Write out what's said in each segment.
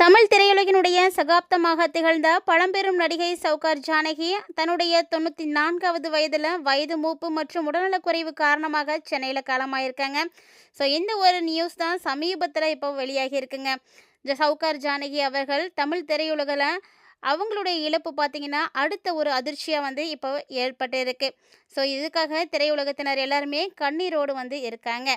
தமிழ் திரையுலகினுடைய சகாப்தமாக திகழ்ந்த பழம்பெரும் நடிகை சௌகார் ஜானகி தன்னுடைய 94வது வயதில் வயது மூப்பு மற்றும் உடல்நலக்குறைவு காரணமாக சென்னையில் காலமாயிருக்காங்க. ஸோ இந்த ஒரு நியூஸ் தான் சமீபத்தில் இப்போ வெளியாகி இருக்குங்க. சௌகார் ஜானகி அவர்கள் தமிழ் திரையுலகில் அவங்களுடைய இழப்பு பார்த்தீங்கன்னா அடுத்த ஒரு அதிர்ச்சியாக இப்போ ஏற்பட்டு இருக்கு. ஸோ இதுக்காக திரையுலகத்தினர் எல்லாருமே கண்ணீரோடு இருக்காங்க.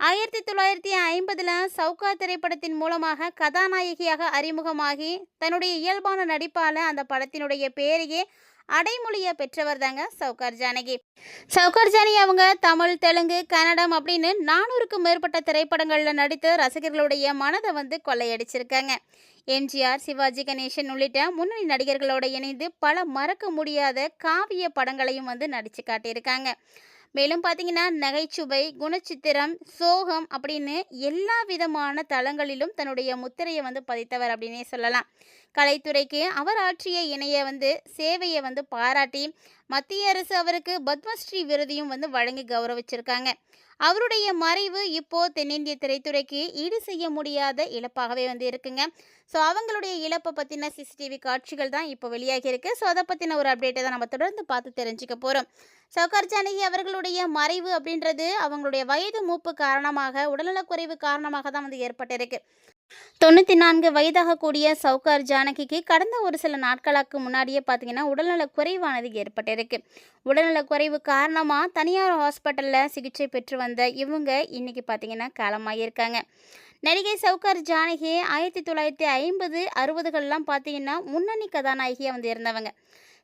1950 சௌகார் திரைப்படத்தின் மூலமாக கதாநாயகியாக அறிமுகமாகி தன்னுடைய இயல்பான நடிப்பால் அந்த படத்தினுடைய பேரையே அடைமொழியை பெற்றவர் தாங்க சௌகார் ஜானகி. சௌகார் ஜானகி அவங்க தமிழ், தெலுங்கு, கன்னடம் அப்படின்னு 400க்கும் மேற்பட்ட திரைப்படங்களில் நடித்து ரசிகர்களுடைய மனதை கொள்ளையடிச்சிருக்காங்க. எம்ஜிஆர், சிவாஜி கணேசன் உள்ளிட்ட முன்னணி நடிகர்களோடு இணைந்து பல மறக்க முடியாத காவிய படங்களையும் நடித்து காட்டியிருக்காங்க. மேலும் பார்த்தீங்கன்னா நகைச்சுவை, குணச்சித்திரம், சோகம் அப்படின்னு எல்லா விதமான தளங்களிலும் தன்னுடைய முத்திரையை பதித்தவர் அப்படின்னே சொல்லலாம். கலைத்துறைக்கு அவர் ஆற்றிய இணைய சேவையை பாராட்டி மத்திய அரசு அவருக்கு பத்மஸ்ரீ விருதையும் வழங்கி கௌரவிச்சிருக்காங்க. அவருடைய மறைவு இப்போ தென்னிந்திய திரைத்துறைக்கு ஈடு செய்ய முடியாத இழப்பாகவே இருக்குங்க. ஸோ அவங்களுடைய இழப்பை பற்றின சிசிடிவி காட்சிகள் தான் இப்போ வெளியாகி இருக்கு. ஸோ அதை பற்றின ஒரு அப்டேட்டை தான் நம்ம தொடர்ந்து பார்த்து தெரிஞ்சுக்க போகிறோம். சௌகார் ஜானகி அவர்களுடைய மறைவு அப்படின்றது அவங்களுடைய வயது மூப்பு காரணமாக, உடல்நலக்குறைவு காரணமாக தான் ஏற்பட்டிருக்கு. 94 வயதாகக்கூடிய சௌகார் ஜானகிக்கு கடந்த ஒரு சில நாட்களுக்கு முன்னாடியே பார்த்தீங்கன்னா உடல்நலக் குறைவானது ஏற்பட்டிருக்கு. உடல்நலக் குறைவு காரணமாக தனியார் ஹாஸ்பிட்டலில் சிகிச்சை பெற்று வந்த இவங்க இன்னைக்கு பார்த்தீங்கன்னா காலமாகியிருக்காங்க. நடிகை சௌகார் ஜானகி 1950, 60கள்லாம் பார்த்தீங்கன்னா முன்னணி கதாநாயகியாக இருந்தவங்க.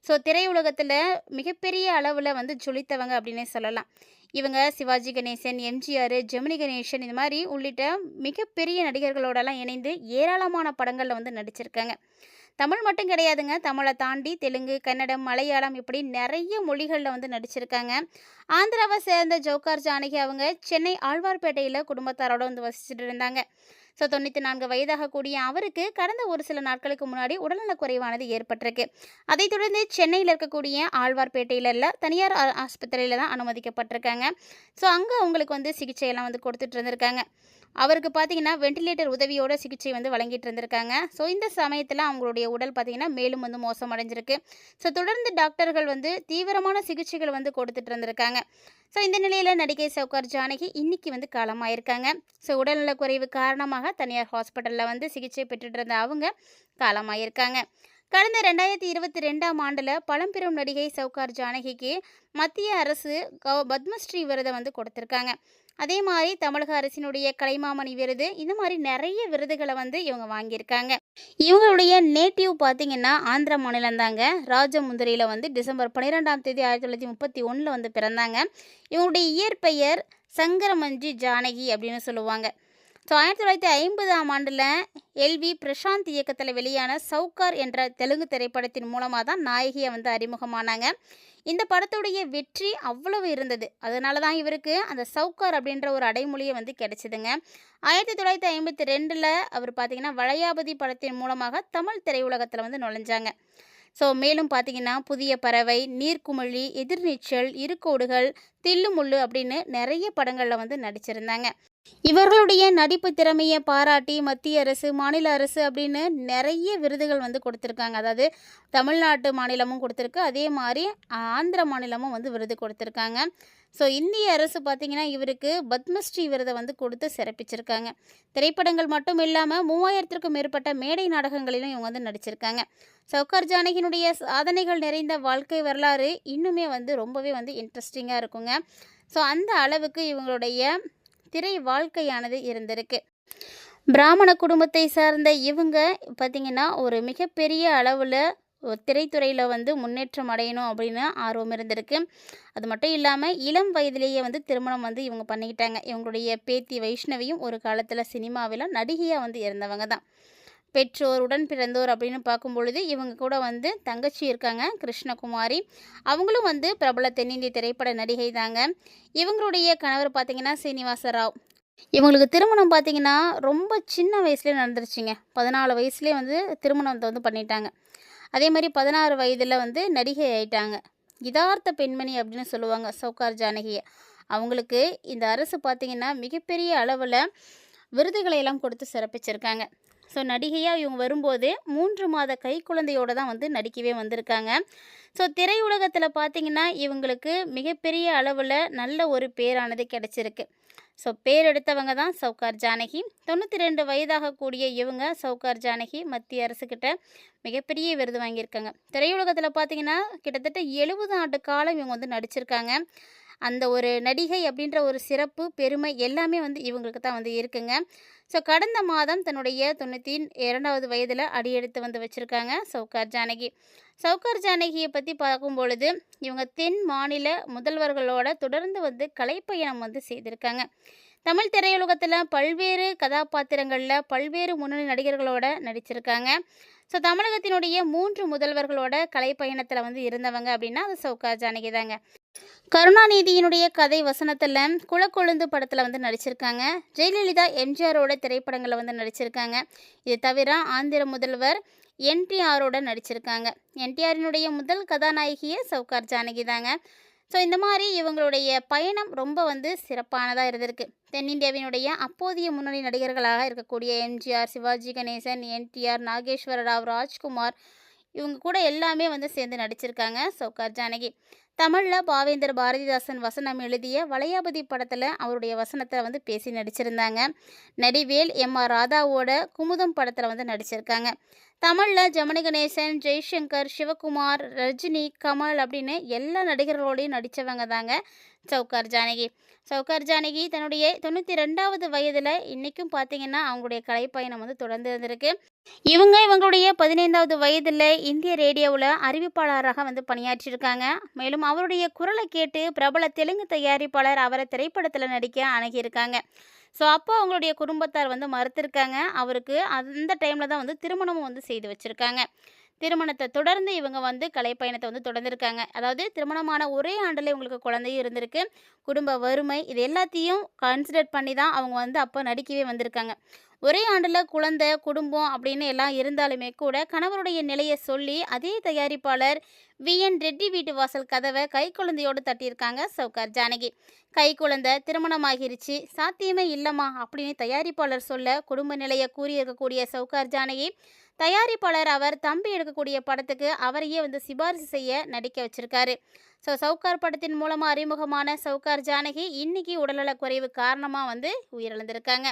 ஸோ திரையுலகத்தில் மிகப்பெரிய அளவில் ஜொலித்தவங்க அப்படின்னே சொல்லலாம். இவங்க சிவாஜி கணேசன், எம்ஜிஆர், ஜெமினி கணேசன் இந்த மாதிரி உள்ளிட்ட மிகப்பெரிய நடிகர்களோடலாம் இணைந்து ஏராளமான படங்களில் நடிச்சிருக்காங்க. தமிழ் மட்டும் கிடையாதுங்க, தமிழை தாண்டி தெலுங்கு, கன்னடம், மலையாளம் இப்படி நிறைய மொழிகளில் நடிச்சிருக்காங்க. ஆந்திராவை சேர்ந்த சௌகார் ஜானகி அவங்க சென்னை ஆழ்வார்பேட்டையில் குடும்பத்தாரோடு வசிச்சுட்டு இருந்தாங்க. ஸோ 94 வயதாகக்கூடிய அவருக்கு கடந்த ஒரு சில நாட்களுக்கு முன்னாடி உடல்நலக் குறைவானது ஏற்பட்டிருக்கு. அதைத் தொடர்ந்து சென்னையில் இருக்கக்கூடிய ஆழ்வார்பேட்டையில் இல்லை தனியார் ஆஸ்பத்திரியில் தான் அனுமதிக்கப்பட்டிருக்காங்க. ஸோ அங்கே அவங்களுக்கு சிகிச்சையெல்லாம் கொடுத்துட்டு இருந்திருக்காங்க. அவருக்கு பார்த்தீங்கன்னா வெண்டிலேட்டர் உதவியோட சிகிச்சை வழங்கிட்டு இருந்திருக்காங்க. ஸோ இந்த சமயத்தில் அவங்களுடைய உடல் பார்த்தீங்கன்னா மேலும் மோசமடைஞ்சிருக்கு. ஸோ தொடர்ந்து டாக்டர்கள் தீவிரமான சிகிச்சைகள் கொடுத்துட்டு இருந்திருக்காங்க. ஸோ இந்த நிலையில் நடிகை சௌகார் ஜானகி இன்னைக்கு காலமாயிருக்காங்க. ஸோ உடல்நலக் குறைவு காரணமாக தனியார் ஹாஸ்பிட்டலில் சிகிச்சை பெற்றுட்டு இருந்த அவங்க காலமாயிருக்காங்க. கடந்த 2022ஆம் ஆண்டில் பழம்பெரும் நடிகை சௌகார் ஜானகிக்கு மத்திய அரசு பத்மஸ்ரீ விருதை கொடுத்துருக்காங்க. அதே மாதிரி தமிழக அரசினுடைய கலைமாமணி விருது, இந்த மாதிரி நிறைய விருதுகளை இவங்க வாங்கியிருக்காங்க. இவங்களுடைய நேட்டிவ் பார்த்தீங்கன்னா ஆந்திர மாநிலம் தாங்க. ராஜமுந்திரியில் டிசம்பர் 12ஆம் தேதி 1931 பிறந்தாங்க. இவங்களுடைய இயற்பெயர் சங்கரமஞ்சி ஜானகி அப்படின்னு சொல்லுவாங்க. ஸோ 1950ஆம் ஆண்டில் எல்வி பிரசாந்த் இயக்கத்தில் வெளியான சௌகார் என்ற தெலுங்கு திரைப்படத்தின் மூலமாக தான் நாயகியை அறிமுகமானாங்க. இந்த படத்துடைய வெற்றி அவ்வளவு இருந்தது. அதனால தான் இவருக்கு அந்த சௌகார் அப்படின்ற ஒரு அடைமொழியை கிடைச்சிதுங்க. 1952 அவர் பார்த்திங்கன்னா வளையாபதி படத்தின் மூலமாக தமிழ் திரையுலகத்தில் நுழைஞ்சாங்க. ஸோ மேலும் பார்த்தீங்கன்னா புதிய பறவை, நீர்க்குமிழி, எதிர்நீச்சல், இருக்கோடுகள், தில்லுமுள்ளு அப்படின்னு நிறைய படங்களில் நடிச்சிருந்தாங்க. இவர்களுடைய நடிப்பு திறமையை பாராட்டி மத்திய அரசு, மாநில அரசு அப்படின்னு நிறைய விருதுகள் கொடுத்துருக்காங்க. அதாவது தமிழ்நாட்டு மாநிலமும் கொடுத்துருக்கு, அதே மாதிரி ஆந்திர மாநிலமும் விருது கொடுத்துருக்காங்க. ஸோ இந்திய அரசு பார்த்திங்கன்னா இவருக்கு பத்மஸ்ரீ விருதை கொடுத்து சிறப்பிச்சிருக்காங்க. திரைப்படங்கள் மட்டும் இல்லாமல் 3000க்கும் மேற்பட்ட மேடை நாடகங்களிலும் இவங்க நடிச்சிருக்காங்க. சௌகார் ஜானகியினுடைய சாதனைகள் நிறைந்த வாழ்க்கை வரலாறு இன்னுமே ரொம்பவே இன்ட்ரெஸ்டிங்காக இருக்குங்க. ஸோ அந்த அளவுக்கு இவங்களுடைய திரை வாழ்க்கையானது இருந்திருக்கு. பிராமண குடும்பத்தை சார்ந்த இவங்க பார்த்திங்கன்னா ஒரு மிகப்பெரிய அளவில் திரைத்துறையில் முன்னேற்றம் அடையணும் அப்படின்னு ஆர்வம் இருந்திருக்கு. அது மட்டும் இல்லாமல் இளம் வயதிலேயே திருமணம் இவங்க பண்ணிக்கிட்டாங்க. இவங்களுடைய பேத்தி வைஷ்ணவியும் ஒரு காலத்தில் சினிமாவில் நடிகையாக இருந்தவங்க தான். பெற்றோர், உடன் பிறந்தோர் அப்படின்னு பார்க்கும்பொழுது இவங்க கூட தங்கச்சி இருக்காங்க, கிருஷ்ணகுமாரி. அவங்களும் பிரபல தென்னிந்திய திரைப்பட நடிகை தாங்க. இவங்களுடைய கணவர் பார்த்திங்கன்னா சீனிவாச ராவ். இவங்களுக்கு திருமணம் பார்த்திங்கன்னா ரொம்ப சின்ன வயசுலேயே நடந்துருச்சுங்க. 14 வயசுலேயே திருமணத்தை பண்ணிட்டாங்க. அதே மாதிரி 16 வயதில் நடிகை ஆயிட்டாங்க. யதார்த்த பெண்மணி அப்படின்னு சொல்லுவாங்க சௌகார் ஜானகியை. அவங்களுக்கு இந்த அரசு பார்த்திங்கன்னா மிகப்பெரிய அளவில் விருதுகளை எல்லாம் கொடுத்து சிறப்பிச்சிருக்காங்க. ஸோ நடிகையாக இவங்க வரும்போது 3 மாத கைக்குழந்தையோட தான் வந்து நடிக்கவே வந்திருக்காங்க. ஸோ திரையுலகத்தில் பார்த்தீங்கன்னா இவங்களுக்கு மிகப்பெரிய அளவில் நல்ல ஒரு பேரானது கிடைச்சிருக்கு. ஸோ பேர் எடுத்தவங்க தான் சவுகார் ஜானகி. 92 வயதாகக்கூடிய இவங்க சவுகார் ஜானகி மத்திய அரசுக்கிட்ட மிகப்பெரிய விருது வாங்கியிருக்காங்க. திரையுலகத்தில் பார்த்தீங்கன்னா கிட்டத்தட்ட 70 ஆண்டு காலம் இவங்க வந்து நடிச்சிருக்காங்க. அந்த ஒரு நடிகை அப்படின்ற ஒரு சிறப்பு, பெருமை எல்லாமே வந்து இவங்களுக்கு தான் வந்து இருக்குங்க. ஸோ கடந்த மாதம் தன்னுடைய 92வது வயதில் அடியெடுத்து வந்து வச்சுருக்காங்க சவுகார் ஜானகி. சவுகார் ஜானகியை பற்றி பார்க்கும்பொழுது இவங்க தென் மாநில முதல்வர்களோட தொடர்ந்து வந்து கலைப்பயணம் வந்து செய்திருக்காங்க. தமிழ் திரையுலகத்தில் பல்வேறு கதாபாத்திரங்களில் பல்வேறு முன்னணி நடிகர்களோட நடிச்சிருக்காங்க. ஸோ தமிழகத்தினுடைய 3 முதல்வர்களோட கலைப்பயணத்தில் வந்து இருந்தவங்க அப்படின்னா அது சவுகார் ஜானகி தாங்க. கருணாநிதியினுடைய கதை வசனத்தில் குலக்கொழுந்து படத்தில் வந்து நடிச்சிருக்காங்க. ஜெயலலிதா எம்ஜிஆரோட திரைப்படங்களில் வந்து நடிச்சிருக்காங்க. இது தவிர ஆந்திர முதல்வர் என்டிஆரோட நடிச்சிருக்காங்க. என்டிஆரினுடைய முதல் கதாநாயகியே சவுகார் ஜானகி தாங்க. ஸோ இந்த மாதிரி இவங்களுடைய பயணம் ரொம்ப வந்து சிறப்பானதாக இருந்திருக்கு. தென்னிந்தியாவினுடைய அப்போதைய முன்னணி நடிகர்களாக இருக்கக்கூடிய எம்ஜிஆர், சிவாஜி கணேசன், என்டிஆர், நாகேஸ்வர ராவ், ராஜ்குமார் இவங்க கூட எல்லாமே வந்து சேர்ந்து நடிச்சிருக்காங்க சவுகார் ஜானகி. தமிழில் பாவேந்தர் பாரதிதாசன் வசனம் எழுதிய வளையாபதி படத்தில் அவருடைய வசனத்தை வந்து பேசி நடிச்சிருந்தாங்க. நடிவேல் எம்.ஆர். ராதாவோட குமுதம் படத்தில் வந்து நடிச்சிருக்காங்க. தமிழில் ஜெமினி கணேசன், ஜெய்சங்கர், சிவகுமார், ரஜினி, கமல் அப்படின்னு எல்லா நடிகர்களோடையும் நடித்தவங்க தாங்க சவுகார் ஜானகி. சவுகார் ஜானகி தன்னுடைய 92வது வயதில் இன்றைக்கும் பார்த்தீங்கன்னா அவங்களுடைய கலைப்பயணம் வந்து தொடர்ந்து இருந்திருக்கு. இவங்களுடைய 15வது வயதில் இந்திய ரேடியோவில் அறிவிப்பாளராக வந்து பணியாற்றியிருக்காங்க. மேலும் அவருடைய குரலை கேட்டு பிரபல தெலுங்கு தயாரிப்பாளர் அவரை திரைப்படத்தில் நடிக்க அணுகியிருக்காங்க. ஸோ அப்போ அவங்களுடைய குடும்பத்தார் வந்து மறுத்திருக்காங்க. அவருக்கு அந்த டைமில் தான் வந்து திருமணமும் வந்து செய்து வச்சுருக்காங்க. திருமணத்தை தொடர்ந்து இவங்க வந்து கலைப்பயணத்தை வந்து தொடர்ந்துருக்காங்க. அதாவது திருமணமான ஒரே ஆண்டில் இவங்களுக்கு குழந்தையும் இருந்திருக்கு. குடும்ப வறுமை இது எல்லாத்தையும் கன்சிடர் பண்ணி தான் அவங்க வந்து அப்போ நடிக்கவே வந்திருக்காங்க. ஒரே ஆண்டில் குழந்தை, குடும்பம் அப்படின்னு எல்லாம் இருந்தாலுமே கூட கணவருடைய நிலையை சொல்லி அதே தயாரிப்பாளர் வி.என். ரெட்டி வீட்டு வாசல் கதவை கைக்குழந்தையோடு தட்டியிருக்காங்க சவுகார் ஜானகி. கைக்குழந்தை திருமணமாகிருச்சு, சாத்தியமே இல்லைம்மா அப்படின்னு தயாரிப்பாளர் சொல்ல குடும்ப நிலையை கூறியிருக்கக்கூடிய சவுகார் ஜானகி தயாரிப்பாளர் அவர் தம்பி எடுக்கக்கூடிய படத்துக்கு அவரையே வந்து சிபாரிசு செய்ய நடிக்க வச்சிருக்காரு. ஸோ சவுகார் படத்தின் மூலமாக அறிமுகமான சவுகார் ஜானகி இன்னைக்கு உடல்நலக் குறைவு காரணமாக வந்து உயிரிழந்திருக்காங்க.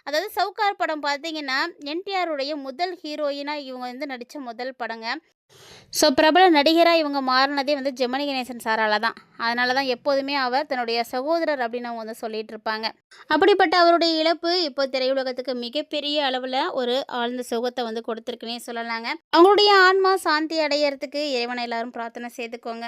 அதாவது சவுகார் படம் பார்த்தீங்கன்னா என்டிஆருடைய முதல் ஹீரோயினாக இவங்க வந்து நடித்த முதல் படங்க. ஸோ பிரபல நடிகராக இவங்க மாறினதே வந்து ஜெமினி கணேசன் சாரால் தான். அதனால தான் எப்போதுமே அவர் தன்னுடைய சகோதரர் அப்படின்னு அவங்க வந்து சொல்லிட்டு இருப்பாங்க. அப்படிப்பட்ட அவருடைய இழப்பு இப்போ திரையுலகத்துக்கு மிகப்பெரிய அளவில் ஒரு ஆழ்ந்த சுகத்தை வந்து கொடுத்துருக்குன்னே சொல்லலாங்க. அவங்களுடைய ஆன்மா சாந்தி அடையிறதுக்கு இறைவனை எல்லாரும் பிரார்த்தனை செய்துக்கோங்க.